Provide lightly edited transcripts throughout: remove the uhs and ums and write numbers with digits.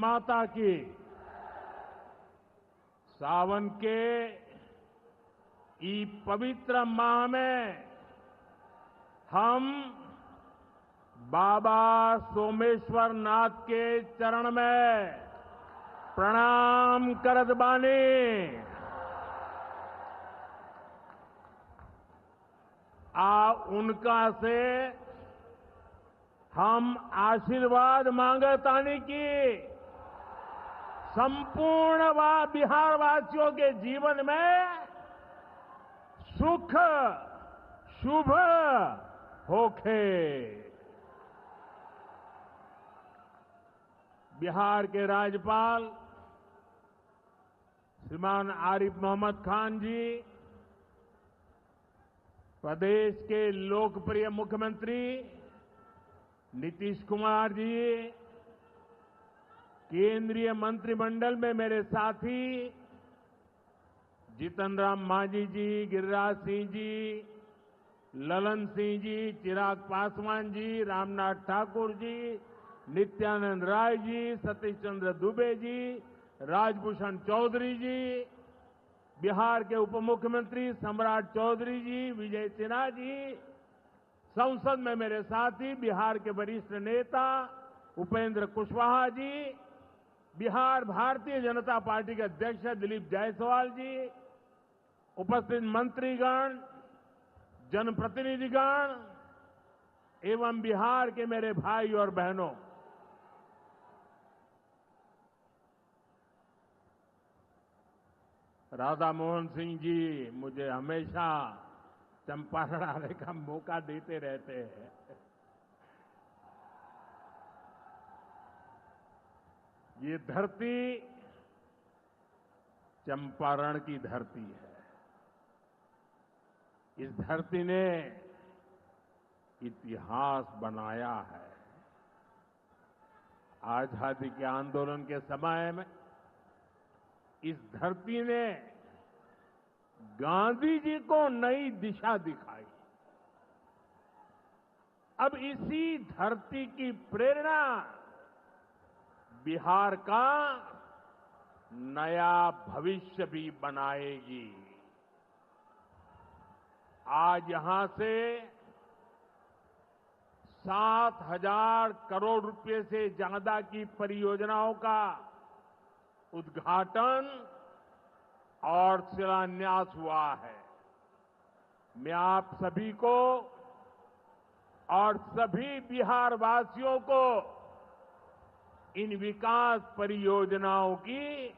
माता की। सावन के ई पवित्र माह में हम बाबा सोमेश्वर नाथ के चरण में प्रणाम करत बानी। उनका से हम आशीर्वाद मांगतानी की संपूर्ण बिहार वासियों के जीवन में सुख शुभ होखे। बिहार के राज्यपाल श्रीमान आरिफ मोहम्मद खान जी, प्रदेश के लोकप्रिय मुख्यमंत्री नीतीश कुमार जी, केंद्रीय मंत्रिमंडल में मेरे साथी जीतन राम मांझी जी, गिरिराज सिंह जी, ललन सिंह जी, चिराग पासवान जी, रामनाथ ठाकुर जी, नित्यानंद राय जी, सतीश चंद्र दुबे जी, राजभूषण चौधरी जी, बिहार के उप मुख्यमंत्री सम्राट चौधरी जी, विजय सिन्हा जी, संसद में मेरे साथी बिहार के वरिष्ठ नेता उपेंद्र कुशवाहा जी, बिहार भारतीय जनता पार्टी के अध्यक्ष दिलीप जायसवाल जी, उपस्थित मंत्रीगण, जनप्रतिनिधिगण एवं बिहार के मेरे भाई और बहनों, राधा मोहन सिंह जी मुझे हमेशा चंपारण आने का मौका देते रहते हैं। ये धरती चंपारण की धरती है। इस धरती ने इतिहास बनाया है। आजादी के आंदोलन के समय में इस धरती ने गांधी जी को नई दिशा दिखाई। अब इसी धरती की प्रेरणा बिहार का नया भविष्य भी बनाएगी। आज यहां से 7,000 करोड़ रुपए से ज्यादा की परियोजनाओं का उद्घाटन और शिलान्यास हुआ है। मैं आप सभी को और सभी बिहार वासियों को इन विकास परियोजनाओं की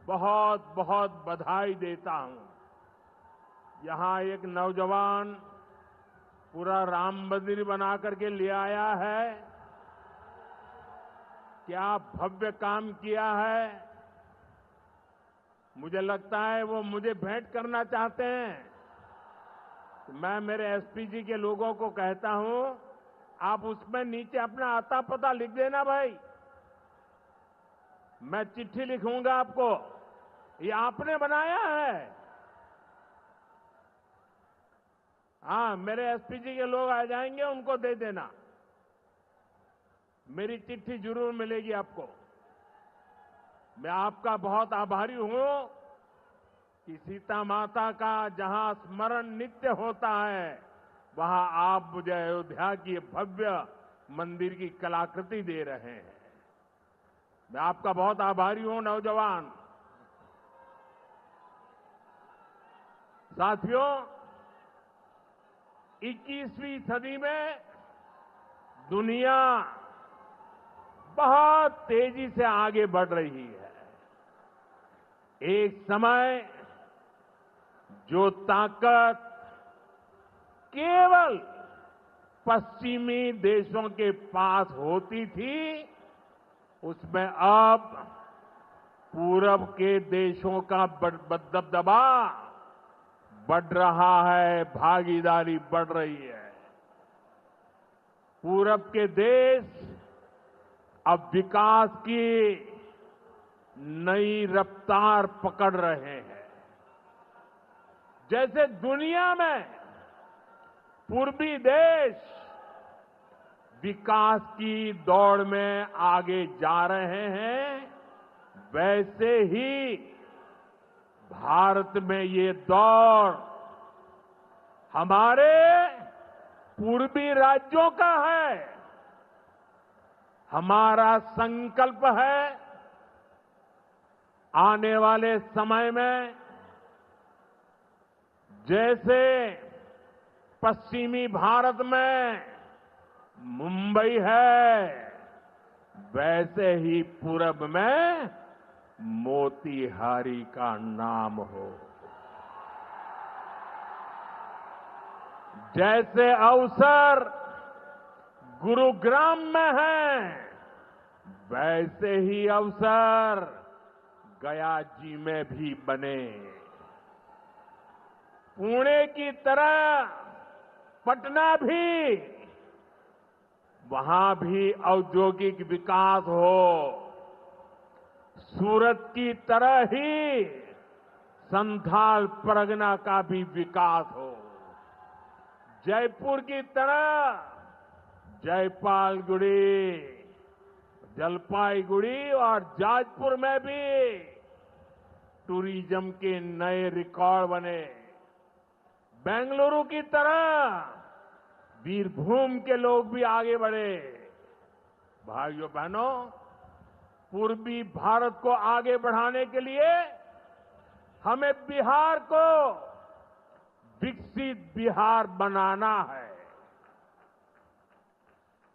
बहुत बहुत बधाई देता हूं। यहां एक नौजवान पूरा राम मंदिर बना करके ले आया है। क्या भव्य काम किया है। मुझे लगता है वो मुझे भेंट करना चाहते हैं। तो मैं मेरे एसपी जी के लोगों को कहता हूं, आप उसमें नीचे अपना आता पता लिख देना भाई। मैं चिट्ठी लिखूंगा आपको, ये आपने बनाया है। हाँ, मेरे एसपी जी के लोग आ जाएंगे, उनको दे देना। मेरी चिट्ठी जरूर मिलेगी आपको। मैं आपका बहुत आभारी हूं कि सीता माता का जहां स्मरण नित्य होता है, वहां आप मुझे अयोध्या की भव्य मंदिर की कलाकृति दे रहे हैं। मैं आपका बहुत आभारी हूं नौजवान साथियों। 21वीं सदी में दुनिया बहुत तेजी से आगे बढ़ रही है। एक समय जो ताकत केवल पश्चिमी देशों के पास होती थी, उसमें अब पूरब के देशों का दबदबा बढ़ रहा है, भागीदारी बढ़ रही है। पूरब के देश अब विकास की नई रफ्तार पकड़ रहे हैं। जैसे दुनिया में पूर्वी देश विकास की दौड़ में आगे जा रहे हैं, वैसे ही भारत में ये दौर हमारे पूर्वी राज्यों का है। हमारा संकल्प है आने वाले समय में जैसे पश्चिमी भारत में मुंबई है, वैसे ही पूरब में मोतीहारी का नाम हो। जैसे अवसर गुरुग्राम में है, वैसे ही अवसर गया जी में भी बने। पुणे की तरह पटना भी, वहां भी औद्योगिक विकास हो। सूरत की तरह ही संथाल परगना का भी विकास हो। जयपुर की तरह जयपालगुड़ी, जलपाईगुड़ी और जाजपुर में भी टूरिज्म के नए रिकॉर्ड बने। बेंगलुरु की तरह वीरभूम के लोग भी आगे बढ़े। भाइयों बहनों, पूर्वी भारत को आगे बढ़ाने के लिए हमें बिहार को विकसित बिहार बनाना है।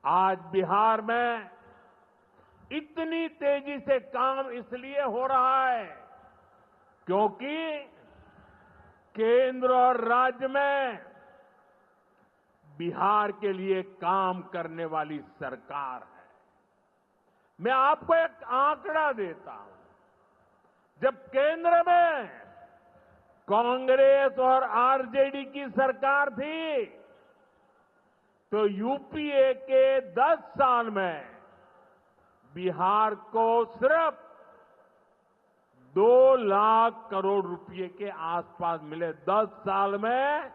आज बिहार में इतनी तेजी से काम इसलिए हो रहा है क्योंकि केंद्र और राज्य में बिहार के लिए काम करने वाली सरकार है। मैं आपको एक आंकड़ा देता हूं। जब केंद्र में कांग्रेस और आरजेडी की सरकार थी, तो यूपीए के 10 साल में बिहार को सिर्फ 2 लाख करोड़ रुपए के आसपास मिले। 10 साल में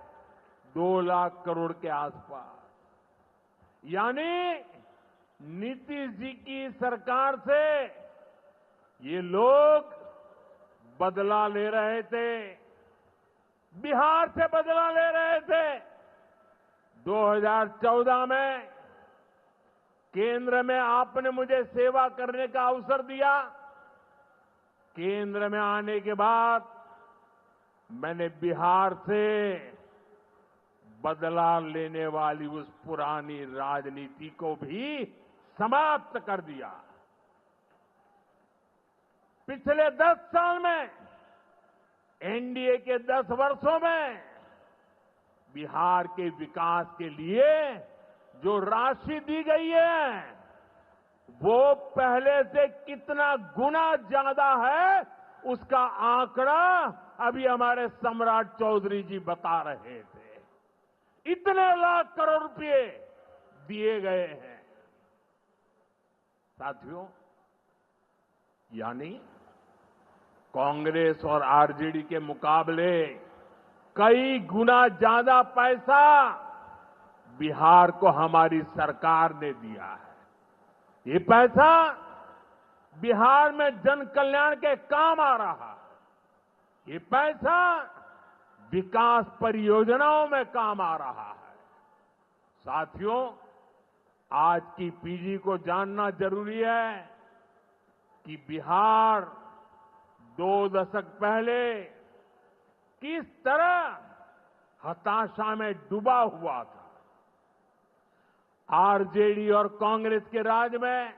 2 लाख करोड़ के आसपास। यानी नीतीश जी की सरकार से ये लोग बदला ले रहे थे, बिहार से बदला ले रहे थे। 2014 में केंद्र में आपने मुझे सेवा करने का अवसर दिया। केंद्र में आने के बाद मैंने बिहार से बदला लेने वाली उस पुरानी राजनीति को भी समाप्त कर दिया। पिछले 10 साल में, एनडीए के 10 वर्षों में बिहार के विकास के लिए जो राशि दी गई है, वो पहले से कितना गुना ज्यादा है, उसका आंकड़ा अभी हमारे सम्राट चौधरी जी बता रहे थे। इतने लाख करोड़ रुपए दिए गए हैं। साथियों, यानी कांग्रेस और आरजेडी के मुकाबले कई गुना ज्यादा पैसा बिहार को हमारी सरकार ने दिया है। ये पैसा बिहार में जन कल्याण के काम आ रहा है। ये पैसा विकास परियोजनाओं में काम आ रहा है। साथियों, आज की पीढ़ी को जानना जरूरी है कि बिहार 2 दशक पहले किस तरह हताशा में डूबा हुआ था। आरजेडी और कांग्रेस के राज में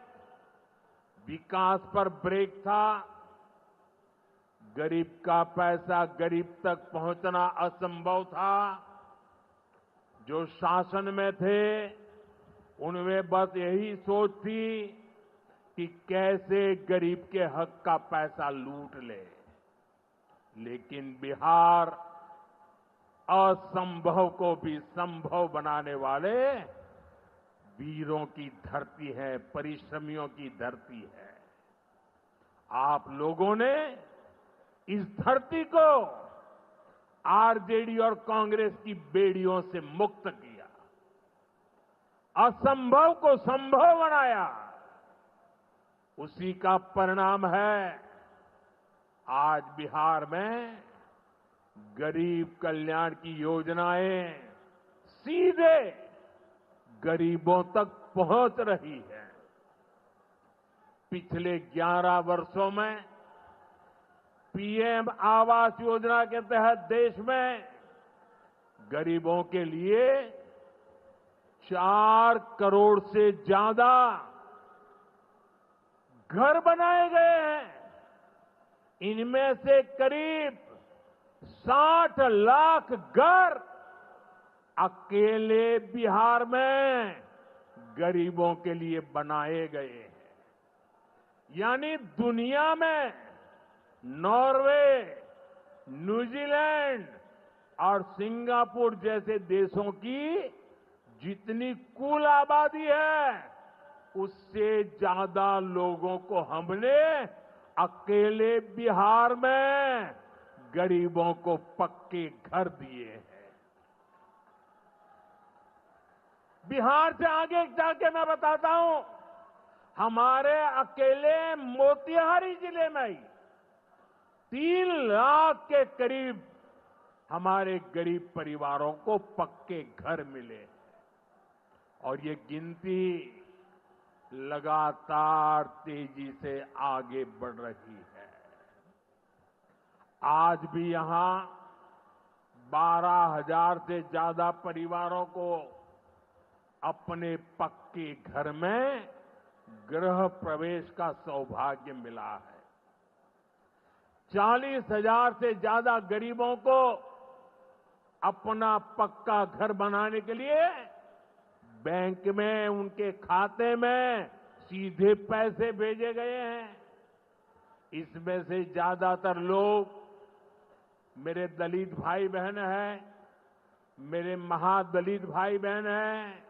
विकास पर ब्रेक था। गरीब का पैसा गरीब तक पहुंचना असंभव था। जो शासन में थे, उनमें बस यही सोच थी कि कैसे गरीब के हक का पैसा लूट ले। लेकिन बिहार असंभव को भी संभव बनाने वाले वीरों की धरती है, परिश्रमियों की धरती है। आप लोगों ने इस धरती को आरजेडी और कांग्रेस की बेड़ियों से मुक्त किया। असंभव को संभव बनाया, उसी का परिणाम है आज बिहार में गरीब कल्याण की योजनाएं सीधे गरीबों तक पहुंच रही है। पिछले 11 वर्षों में पीएम आवास योजना के तहत देश में गरीबों के लिए 4 करोड़ से ज्यादा घर बनाए गए हैं। इनमें से करीब 60 लाख घर अकेले बिहार में गरीबों के लिए बनाए गए हैं। यानी दुनिया में नॉर्वे, न्यूजीलैंड और सिंगापुर जैसे देशों की जितनी कुल आबादी है, उससे ज्यादा लोगों को हमने अकेले बिहार में गरीबों को पक्के घर दिए हैं। बिहार से आगे जाके मैं बताता हूं, हमारे अकेले मोतिहारी जिले में ही 3 लाख के करीब हमारे गरीब परिवारों को पक्के घर मिले और ये गिनती लगातार तेजी से आगे बढ़ रही है। आज भी यहां 12,000 से ज्यादा परिवारों को अपने पक्के घर में गृह प्रवेश का सौभाग्य मिला है। 40,000 से ज्यादा गरीबों को अपना पक्का घर बनाने के लिए बैंक में उनके खाते में सीधे पैसे भेजे गए हैं। इसमें से ज्यादातर लोग मेरे दलित भाई बहन हैं, मेरे महादलित भाई बहन हैं,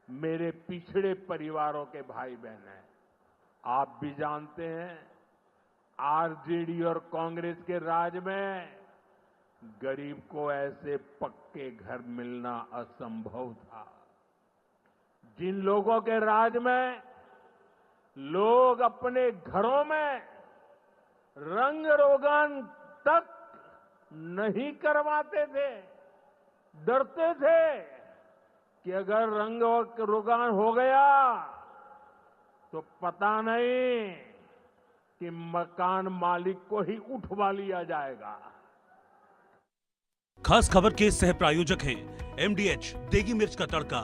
मेरे पिछड़े परिवारों के भाई बहन हैं। आप भी जानते हैं, आरजेडी और कांग्रेस के राज में गरीब को ऐसे पक्के घर मिलना असंभव था। जिन लोगों के राज में लोग अपने घरों में रंग रोगन तक नहीं करवाते थे, डरते थे कि अगर रंग रोगन हो गया तो पता नहीं कि मकान मालिक को ही उठवा लिया जाएगा। खास खबर के सह प्रायोजक हैं एमडीएच देगी मिर्च का तड़का।